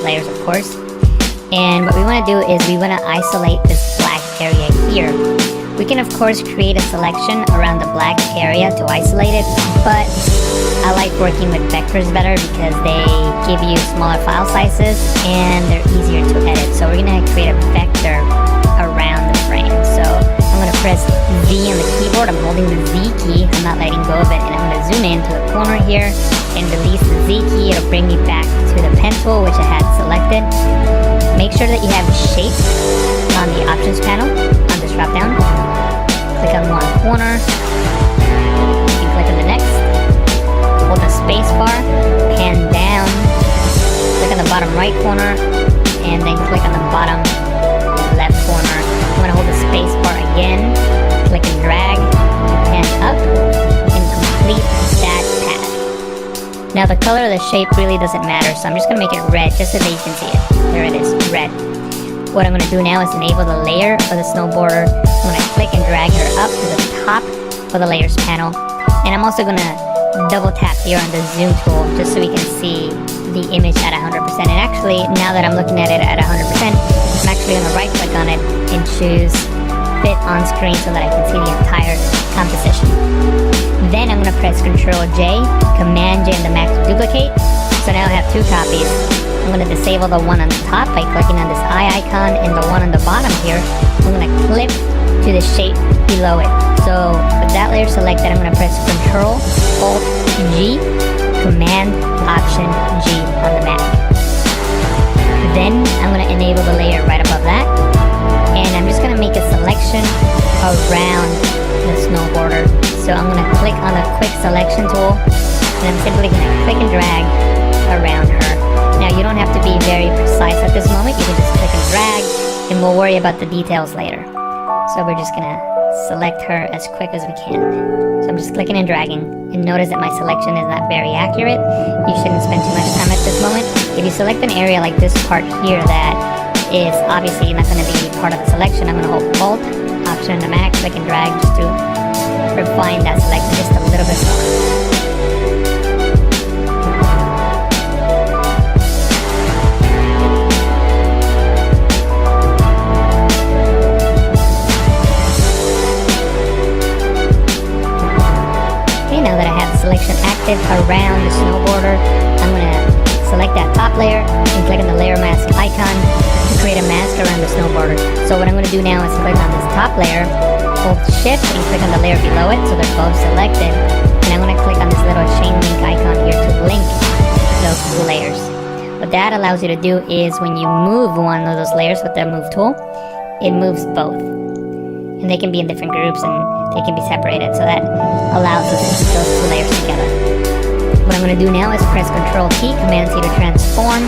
separate layers, of course. And what we want to do is we want to isolate this black area here. We can of course create a selection around the black area to isolate it, but I like working with vectors better because they give you smaller file sizes and they're easier to edit. So we're going to create a vector around the frame. So I'm going to press Z on the keyboard. I'm holding the Z key. I'm not letting go of it, and I'm going to zoom in to the corner here and release the Z key. It'll bring me back to the pen tool, which I had selected. Make sure that you have shape on the options panel on this drop down. Click on one corner. You click on the next. Hold the space bar, pan down, click on the bottom right corner, and then click on the bottom left corner. I'm going to hold the space bar again, click and drag, pan up, and complete that path. Now the color of the shape really doesn't matter, so I'm just going to make it red just so that you can see it. There it is, red. What I'm going to do now is enable the layer of the snowboarder. I'm going to click and drag her up to the top of the layers panel, and I'm also going to double tap here on the zoom tool just so we can see the image at 100%. And actually, now that I'm looking at it at 100%, I'm actually going to right click on it and choose fit on screen so that I can see the entire composition. Then I'm going to press Ctrl J, Command J on the Mac to duplicate. So now I have two copies. I'm going to disable the one on the top by clicking on this eye icon, and the one on the bottom here, I'm going to clip to the shape below it. So with that layer selected, I'm going to press Ctrl Alt G, Command Option G on the Mac. Then I'm going to enable the layer right above that, and I'm just going to make a selection around the snowboarder. So I'm going to click on the quick selection tool, and I'm simply going to click and drag around her. Now you don't have to be very precise at this moment. You can just click and drag, and we'll worry about the details later. So we're just going to select her as quick as we can. So I'm just clicking and dragging, and notice that my selection is not very accurate. You shouldn't spend too much time at this moment. If you select an area like this part here that is obviously not going to be part of the selection, I'm going to hold Alt, Option on the Mac, click and drag just to refine that selection just a little bit more. Now that I have the selection active around the snowboarder, I'm going to select that top layer and click on the layer mask icon to create a mask around the snowboarder. So what I'm going to do now is click on this top layer, hold shift and click on the layer below it so they're both selected. And I'm going to click on this little chain link icon here to link those two layers. What that allows you to do is when you move one of those layers with the move tool, it moves both. And they can be in different groups and they can be separated, so that allows us to put those two layers together. What I'm going to do now is press Ctrl T, Command T to transform,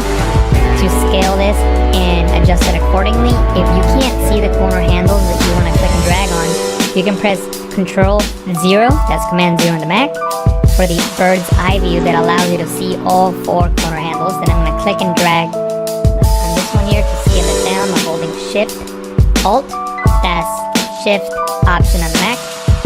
to scale this and adjust it accordingly. If you can't see the corner handles that you want to click and drag on, you can press Ctrl 0, that's Command 0 on the Mac, for the bird's eye view that allows you to see all four corner handles. Then I'm going to click and drag on this one here to scale it down. I'm holding Shift, Alt, that's Shift, Option on the Mac.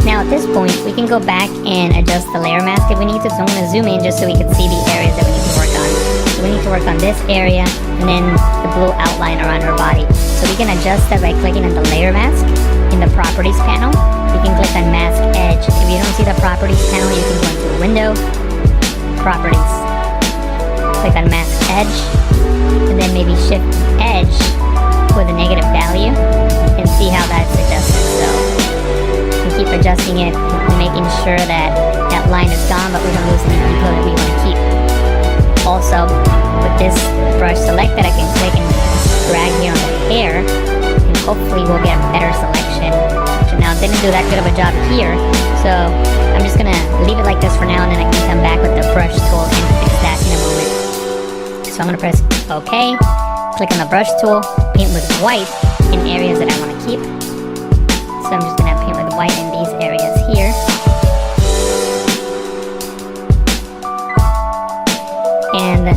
Now at this point, we can go back and adjust the layer mask if we need to. So I'm going to zoom in just so we can see the areas that we need to work on. So we need to work on this area and then the blue outline around her body. So we can adjust that by clicking on the layer mask in the properties panel. You can click on mask edge. If you don't see the properties panel, you can go into window, properties. Click on mask edge and then maybe shift edge with a negative value and see how that's adjusted. So we keep adjusting it and making sure that that line is gone, but we don't lose any detail that we want to keep. Also, with this brush selected, I can click and drag here on the hair, and hopefully we'll get a better selection. So now it didn't do that good of a job here, so I'm just gonna leave it like this for now, and then I can come back with the brush tool and fix that in a moment. So I'm gonna press OK, click on the brush tool, paint with white in areas that I want to keep. So I'm just gonna paint with white in these areas here. And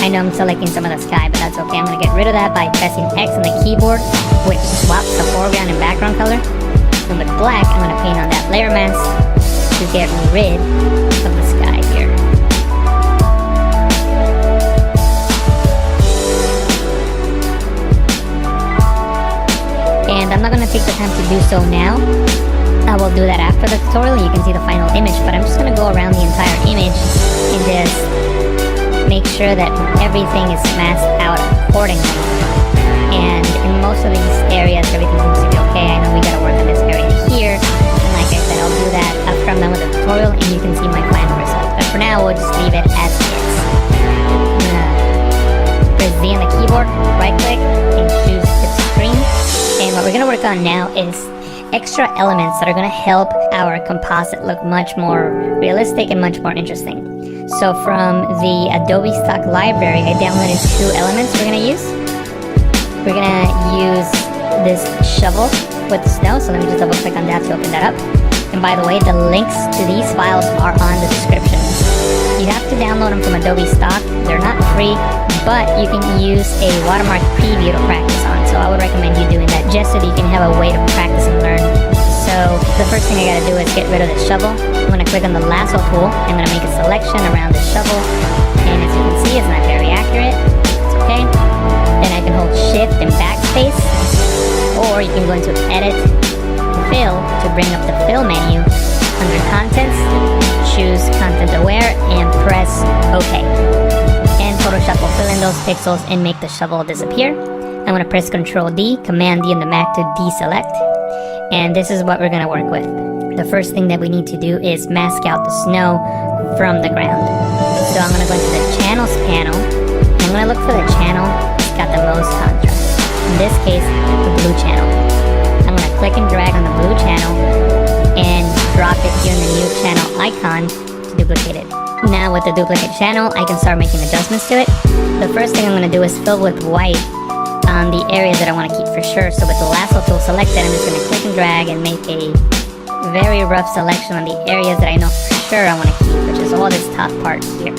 I know I'm selecting some of the sky, but that's okay. I'm going to get rid of that by pressing X on the keyboard, which swaps the foreground and background color. And with black, I'm going to paint on that layer mask to get rid of the sky here. And I'm not going to take the time to do so now. I will do that after the tutorial. You can see the final image, but I'm just going to go around the entire image and just make sure that everything is masked out accordingly. And in most of these areas, everything seems to be okay. I know we got to work on this area here. And like I said, I'll do that after I'm done with the tutorial and you can see my final result. But for now, we'll just leave it as is. I'm going to press Z on the keyboard, right click, and choose the screen. And what we're going to work on now is extra elements that are going to help our composite look much more realistic and much more interesting. So from the Adobe stock library, I downloaded 2 elements we're going to use. We're going to use this shovel with the snow, so let me just double click on that to open that up. And by the way, the links to these files are on the description. You have to download them from Adobe stock. They're not free, but you can use a watermark preview to practice on. So I would recommend you doing that just so that you can have a way to practice and learn. So the first thing I gotta do is get rid of the shovel. I'm gonna click on the lasso tool. I'm gonna make a selection around the shovel. And as you can see, it's not very accurate. It's okay. Then I can hold Shift and Backspace. Or you can go into Edit, Fill to bring up the Fill menu. Under Contents, choose Content Aware and press OK. And Photoshop will fill in those pixels and make the shovel disappear. I'm going to press Ctrl D, Command D on the Mac to deselect. And this is what we're going to work with. The first thing that we need to do is mask out the snow from the ground. So I'm going to go into the Channels panel. I'm going to look for the channel that's got the most contrast. In this case, the blue channel. I'm going to click and drag on the blue channel and drop it here in the new channel icon to duplicate it. Now with the duplicate channel, I can start making adjustments to it. The first thing I'm going to do is fill with white on the areas that I want to keep for sure. So with the lasso tool selected, I'm just going to click and drag and make a very rough selection on the areas that I know for sure I want to keep, which is all this top part here.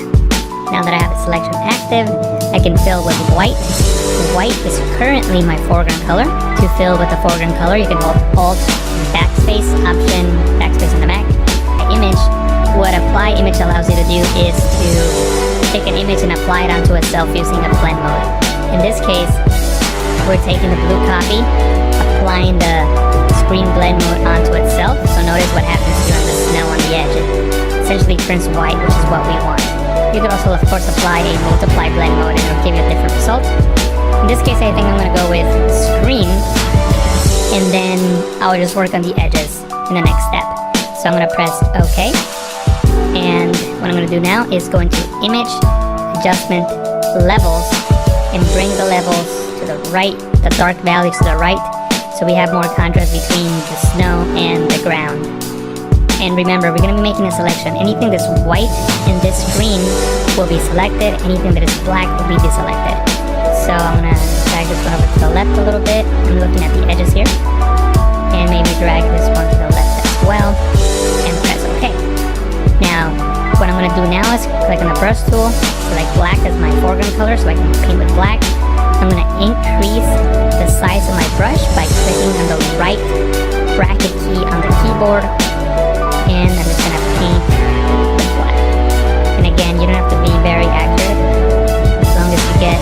Now that I have the selection active, I can fill with white. White is currently my foreground color. To fill with the foreground color, you can hold Alt, Backspace, Option, Backspace on the Mac. Image. What Apply Image allows you to do is to take an image and apply it onto itself using a blend mode. In this case, we're taking the blue copy, applying the screen blend mode onto itself. So notice what happens here on the snow on the edge. It essentially turns white, which is what we want. You could also, of course, apply a multiply blend mode and it'll give you a different result. In this case, I think I'm going to go with screen, and then I'll just work on the edges in the next step. So I'm going to press OK. And what I'm going to do now is go into Image, Adjustment, Levels, and bring the levels to the right, the dark values to the right, so we have more contrast between the snow and the ground. And remember, we're going to be making a selection. Anything that's white in this screen will be selected. Anything that is black will be deselected. So I'm going to drag this one over to the left a little bit. I'm looking at the edges here. And maybe drag this one to the left as well. And press OK. Now, what I'm going to do now is click on the brush tool, select black as my foreground color so I can paint with black. I'm going to increase the size of my brush by clicking on the right bracket key on the keyboard. And I'm just going to paint with black. And again, you don't have to be very accurate. As long as you get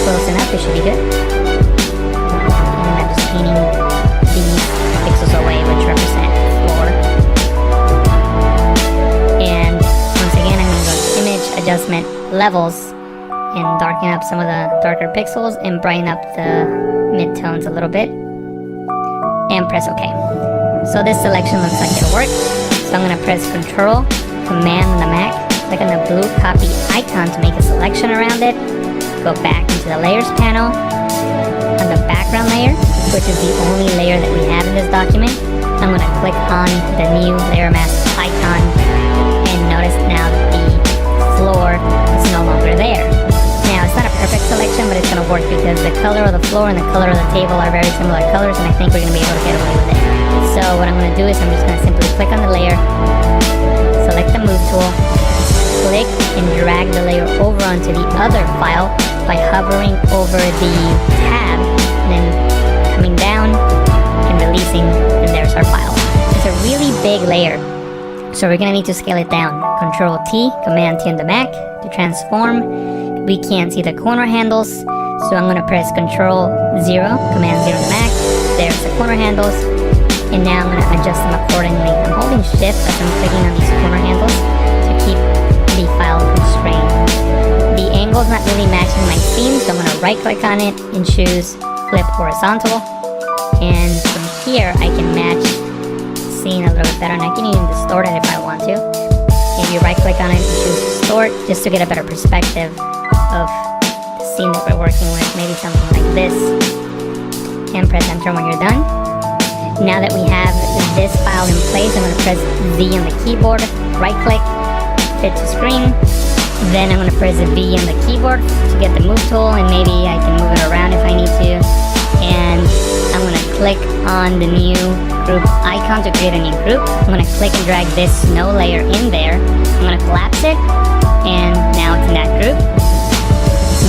close enough, it should be good. And I'm just painting these pixels away, which represent the floor. And once again, I'm going to go to Image, Adjustment, Levels, and darken up some of the darker pixels and brighten up the midtones a little bit. And press OK. So this selection looks like it'll work. So I'm going to press Control, Command on the Mac, click on the blue copy icon to make a selection around it. Go back into the Layers panel. On the background layer, which is the only layer that we have in this document, I'm going to click on the new layer mask icon. And notice now that the floor is no longer there. Now, it's not a perfect selection, but it's going to work because the color of the floor and the color of the table are very similar colors, and I think we're going to be able to get away with it. So what I'm going to do is I'm just going to simply click on the layer, select the Move tool, click and drag the layer over onto the other file by hovering over the tab, and then coming down and releasing, and there's our file. It's a really big layer, so we're going to need to scale it down. Control T, Command T on the Mac to transform. We can't see the corner handles, so I'm going to press Control 0, Command 0 on the Mac, there's the corner handles, and now I'm going to adjust them accordingly. I'm holding shift as I'm clicking on these corner handles to keep the file constrained. The angle's not really matching my scene, so I'm going to right click on it and choose flip horizontal, and from here I can match the scene a little bit better, and I can even distort it if I want to. If you right click on it and choose distort, just to get a better perspective of the scene that we're working with, maybe something like this, and press enter when you're done. Now that we have this file in place, I'm going to press V on the keyboard, right click, fit to screen, then I'm going to press V on the keyboard to get the move tool, and maybe I can move it around if I need to, and I'm going to click on the new group icon to create a new group. I'm going to click and drag this snow layer in there, I'm going to collapse it, and now it's in that group.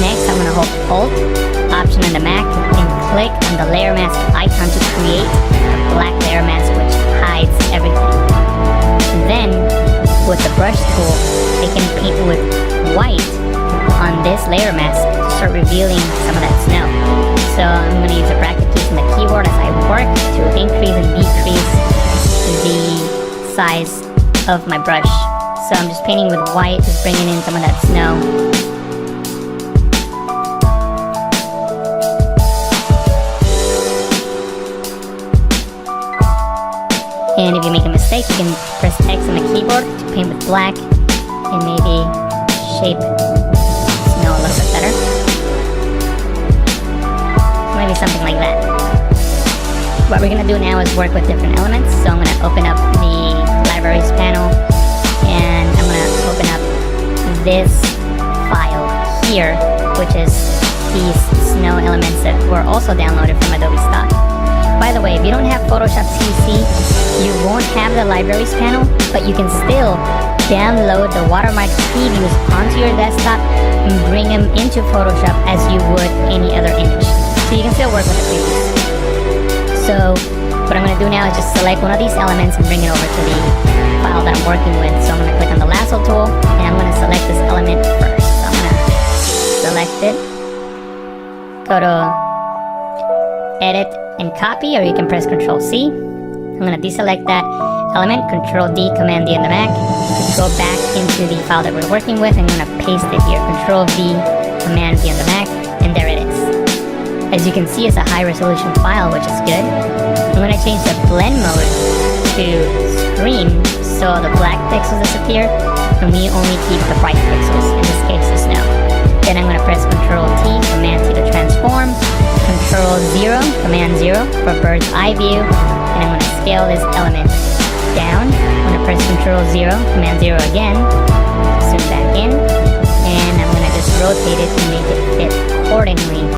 Next, I'm going to hold Alt, Option on the Mac, and click on the layer mask icon to create a black layer mask which hides everything. And then, with the brush tool, I can paint with white on this layer mask to start revealing some of that snow. So I'm going to use the bracket keys on the keyboard as I work to increase and decrease the size of my brush. So I'm just painting with white, just bringing in some of that snow. And if you make a mistake, you can press X on the keyboard to paint with black and maybe shape snow a little bit better. Maybe something like that. What we're going to do now is work with different elements. So I'm going to open up the libraries panel, and I'm going to open up this file here, which is these snow elements that were also downloaded from Adobe Stock. By the way, if you don't have Photoshop CC, you won't have the libraries panel, but you can still download the watermark previews onto your desktop and bring them into Photoshop as you would any other image. So you can still work with the previews. So what I'm going to do now is just select one of these elements and bring it over to the file that I'm working with. So I'm going to click on the lasso tool, and I'm going to select this element first. So I'm going to select it, go to Edit and Copy, or you can press Ctrl C. I'm going to deselect that element, Ctrl D, Command D on the Mac, go back into the file that we're working with, and I'm going to paste it here, Ctrl V, Command V on the Mac, and there it is. As you can see, it's a high resolution file, which is good. I'm going to change the blend mode to screen so the black pixels disappear, and we only keep the bright pixels, in this case the snow. Then I'm going to press Ctrl T, Command T to transform, Ctrl 0, Command 0 for bird's eye view, and I'm going to scale this element down. I'm going to press Ctrl 0, Command 0 again,